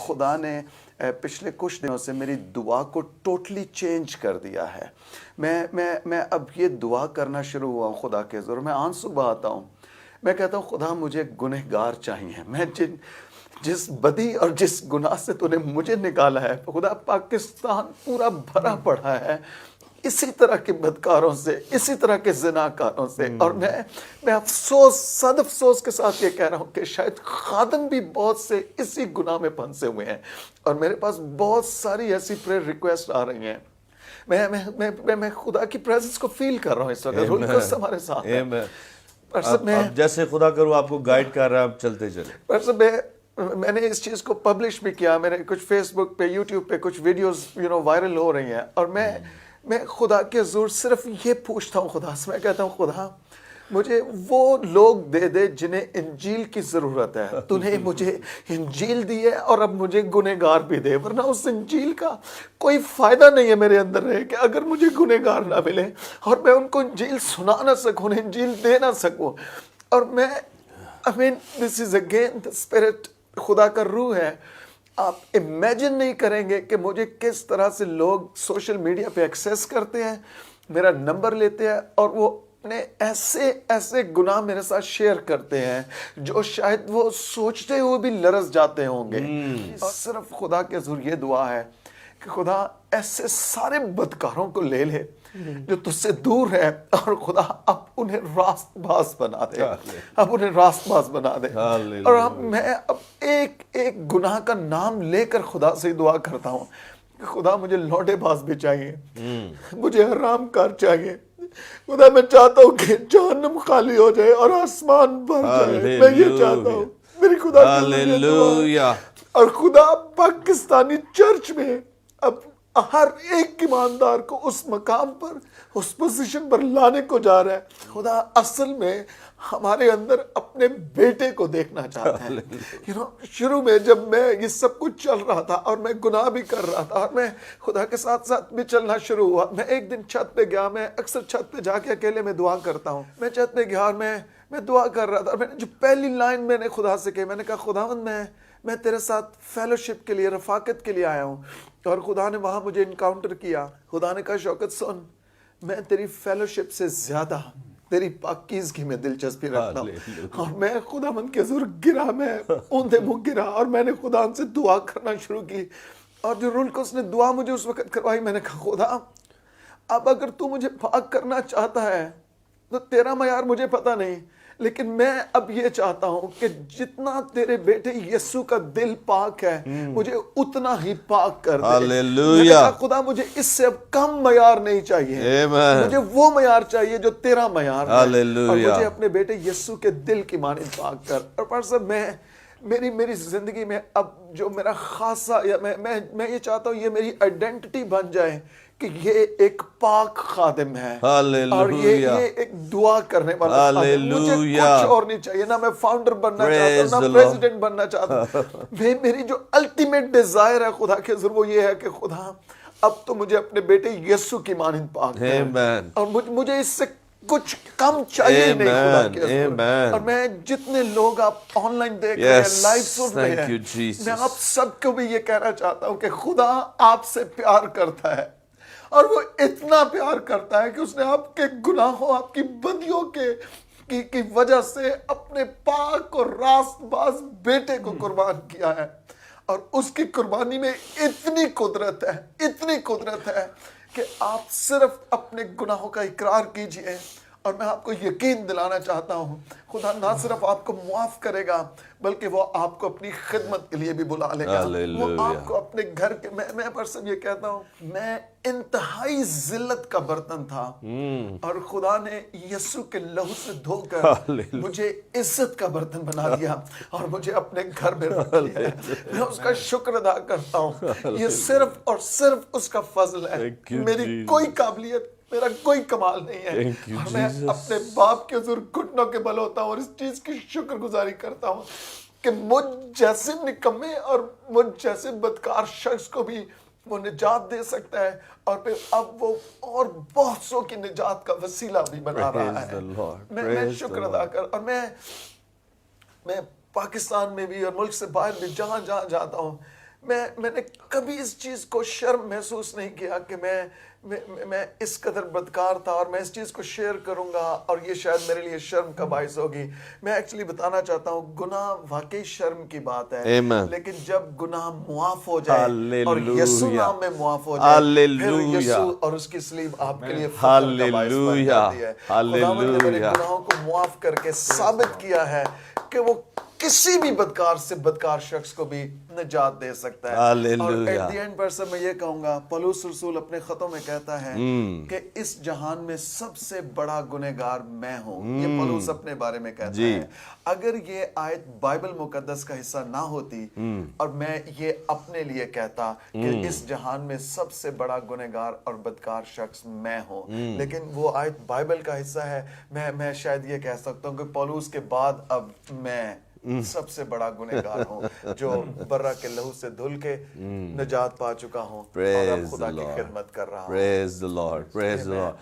خدا نے پچھلے کچھ دنوں سے میری دعا کو ٹوٹلی چینج کر دیا ہے. میں اب یہ دعا کرنا شروع ہوا ہوں خدا کے حضور. میں آنسو بہاتا ہوں. میں کہتا ہوں خدا مجھے گنہگار چاہیے. میں جس بدی اور جس گناہ سے تو نے مجھے نکالا ہے خدا، پاکستان پورا بھرا پڑا ہے اسی طرح کے بدکاروں سے، اسی طرح کے زناکاروں سے. اور میں افسوس، صد افسوس کے ساتھ یہ کہہ رہا ہوں کہ شاید خادم بھی بہت سے اسی گناہ میں پھنسے ہوئے ہیں. اور میرے پاس بہت ساری ایسی پریئر ریکویسٹ آ رہی ہیں. میں خدا کی پریزنس کو فیل کر رہا ہوں اس وقت. رول قدس ہمارے ساتھ ہے. اب جیسے خدا کرو آپ کو گائیڈ کر رہا ہے، اب چلتے چلے. میں نے اس چیز کو پبلش بھی کیا. میں نے کچھ فیس بک پہ، یوٹیوب پہ کچھ ویڈیوز وائرل ہو رہی ہیں. اور میں خدا کے حضور صرف یہ پوچھتا ہوں خدا سے. میں کہتا ہوں خدا مجھے وہ لوگ دے دے جنہیں انجیل کی ضرورت ہے. تو نے مجھے انجیل دی ہے اور اب مجھے گنہگار بھی دے، ورنہ اس انجیل کا کوئی فائدہ نہیں ہے میرے اندر رہے کہ اگر مجھے گنہگار نہ ملے اور میں ان کو انجیل سنا نہ سکوں، انجیل دے نہ سکوں. اور دس از اگین دا اسپرٹ، خدا کا روح ہے. آپ امیجن نہیں کریں گے کہ مجھے کس طرح سے لوگ سوشل میڈیا پہ ایکسیس کرتے ہیں، میرا نمبر لیتے ہیں اور وہ اپنے ایسے گناہ میرے ساتھ شیئر کرتے ہیں جو شاید وہ سوچتے ہوئے بھی لرز جاتے ہوں گے. اور صرف خدا کے حضور یہ دعا ہے کہ خدا ایسے سارے بدکاروں کو لے لے جو تجھ سے دور ہے، اور خدا اب انہیں راست باز بنا دے، اب انہیں راست باز بنا دے. اور میں اب ایک گناہ کا نام لے کر خدا سے دعا کرتا ہوں کہ خدا مجھے لوٹے باز بھی چاہیے، مجھے حرام کار چاہیے. خدا میں چاہتا ہوں کہ جہنم خالی ہو جائے اور آسمان بھر جائے. میں یہ چاہتا ہوں میری خدا کی دعا. اور خدا پاکستانی چرچ میں اب ہر ایک ایماندار کو اس مقام پر، اس پوزیشن پر لانے کو جا رہا ہے. خدا اصل میں ہمارے اندر اپنے بیٹے کو دیکھنا چاہتا ہے. شروع میں جب میں یہ سب کچھ چل رہا تھا اور میں گناہ بھی کر رہا تھا اور میں خدا کے ساتھ ساتھ بھی چلنا شروع ہوا. میں ایک دن چھت پہ گیا. میں اکثر چھت پہ جا کے اکیلے میں دعا کرتا ہوں. میں چھت پہ گیا اور میں دعا کر رہا تھا. میں نے جو پہلی لائن میں نے خدا سے کہی، میں نے کہا خداوند میں تیرے ساتھ فیلوشپ کے لیے، رفاقت کے لیے آیا ہوں. اور خدا نے وہاں مجھے انکاؤنٹر کیا. خدا نے کہا شوکت سن، میں تیری فیلوشپ سے زیادہ تیری پاکیزگی میں دلچسپی رکھتا ہوں. اور میں خداوند کے حضور گرا، میں اوندے منہ گرا اور میں نے خدا سے دعا کرنا شروع کی. اور جو رول کو اس نے دعا مجھے اس وقت کروائی، میں نے کہا خدا اب اگر تو مجھے پاک کرنا چاہتا ہے تو تیرا معیار مجھے پتہ نہیں، لیکن میں اب یہ چاہتا ہوں کہ جتنا تیرے بیٹے یسوع کا دل پاک ہے مجھے اتنا ہی پاک کر دے. میں نے کہا خدا مجھے اس سے اب کم معیار نہیں چاہیے، مجھے وہ معیار چاہیے جو تیرا معیار ہے. اور مجھے اپنے بیٹے یسوع کے دل کی مانند پاک کر. اور پاس صاحب میری زندگی میں اب جو میرا خاصا، میں یہ چاہتا ہوں یہ میری آئیڈینٹی بن جائے کہ یہ ایک پاک خادم ہے اور یہ ایک دعا کرنے والا خادم. مجھے کچھ اور نہیں چاہیے، نہ میں فاؤنڈر بننا چاہتا ہوں، نہ پریزیڈنٹ بننا چاہتا ہوں. میری جو الٹیمیٹ ڈیزائر ہے خدا کے حضور وہ یہ ہے کہ خدا اب تو مجھے اپنے بیٹے یسوع کی مانند پاک کر. اور مجھے اس سے کچھ کم چاہیے نہیں خدا کے حضور. اور میں جتنے لوگ آپ آن لائن دیکھ رہے ہیں، لائیو سن رہے ہیں، میں آپ سب کو بھی یہ کہنا چاہتا ہوں کہ خدا آپ سے پیار کرتا ہے. اور وہ اتنا پیار کرتا ہے کہ اس نے آپ کے گناہوں، آپ کی بدیوں کی وجہ سے اپنے پاک اور راست باز بیٹے کو قربان کیا ہے. اور اس کی قربانی میں اتنی قدرت ہے کہ آپ صرف اپنے گناہوں کا اقرار کیجئے. اور میں آپ کو یقین دلانا چاہتا ہوں خدا نہ صرف آپ کو معاف کرے گا بلکہ وہ آپ کو اپنی خدمت کے لیے بھی بلا لے گا. وہ آپ کو اپنے گھر کے، میں پر سب یہ کہتا ہوں میں انتہائی ذلت کا برتن تھا اور خدا نے یسوع کے لہو سے دھو کر مجھے عزت کا برتن بنا دیا اور مجھے اپنے گھر میں رکھ لیا. میں اس کا شکر ادا کرتا ہوں. یہ صرف اور صرف اس کا فضل ہے. میری کوئی قابلیت، میرا کوئی کمال نہیں ہے. اور میں اپنے باپ کے حضور گھٹنوں کے بل ہوتا ہوں اور اس چیز کی شکر گزاری کرتا ہوں کہ مجھ جیسے نکمے اور مجھ جیسے بدکار شخص کو بھی وہ نجات دے سکتا ہے. اور پھر اب وہ اور بہت سو کی نجات کا وسیلہ بھی بنا رہا ہے. میں شکر ادا کر. اور میں پاکستان میں بھی اور ملک سے باہر بھی جہاں جہاں جاتا ہوں میں نے کبھی اس چیز کو شرم محسوس نہیں کیا کہ میں اس قدر بدکار تھا اور میں اس چیز کو شیئر کروں گا اور یہ شاید میرے لیے شرم کا باعث ہوگی. میں ایکچولی بتانا چاہتا ہوں گناہ واقعی شرم کی بات ہے, لیکن جب گناہ معاف ہو جائے اور یسوع نام میں معاف ہو جائے, پھر یسوع اور اس کی صلیب آپ کے لیے فخر کا باعث بن جاتی ہے. خداوند نے میرے گناہوں کو معاف کر کے ثابت کیا ہے کہ وہ کسی بھی بدکار سے بدکار شخص کو بھی نجات دے سکتا ہے. اور ایٹ دی اینڈ پر سے میں یہ کہوں گا, پولس رسول اپنے خطوں میں کہتا ہے کہ اس جہان میں سب سے بڑا گنہگار میں ہوں. یہ پولس اپنے بارے میں کہتا ہے. اگر یہ آیت بائبل مقدس کا حصہ نہ ہوتی اور میں یہ اپنے لیے کہتا کہ اس جہان میں سب سے بڑا گنہگار اور بدکار شخص میں ہوں, لیکن وہ آیت بائبل کا حصہ ہے, میں شاید یہ کہہ سکتا ہوں کہ پولس کے بعد اب میں سب سے بڑا گنہگار ہوں جو برہ کے لہو سے دھل کے نجات پا چکا ہوں اور اب خدا کی خدمت کر رہا ہوں. Praise the Lord, praise the Lord.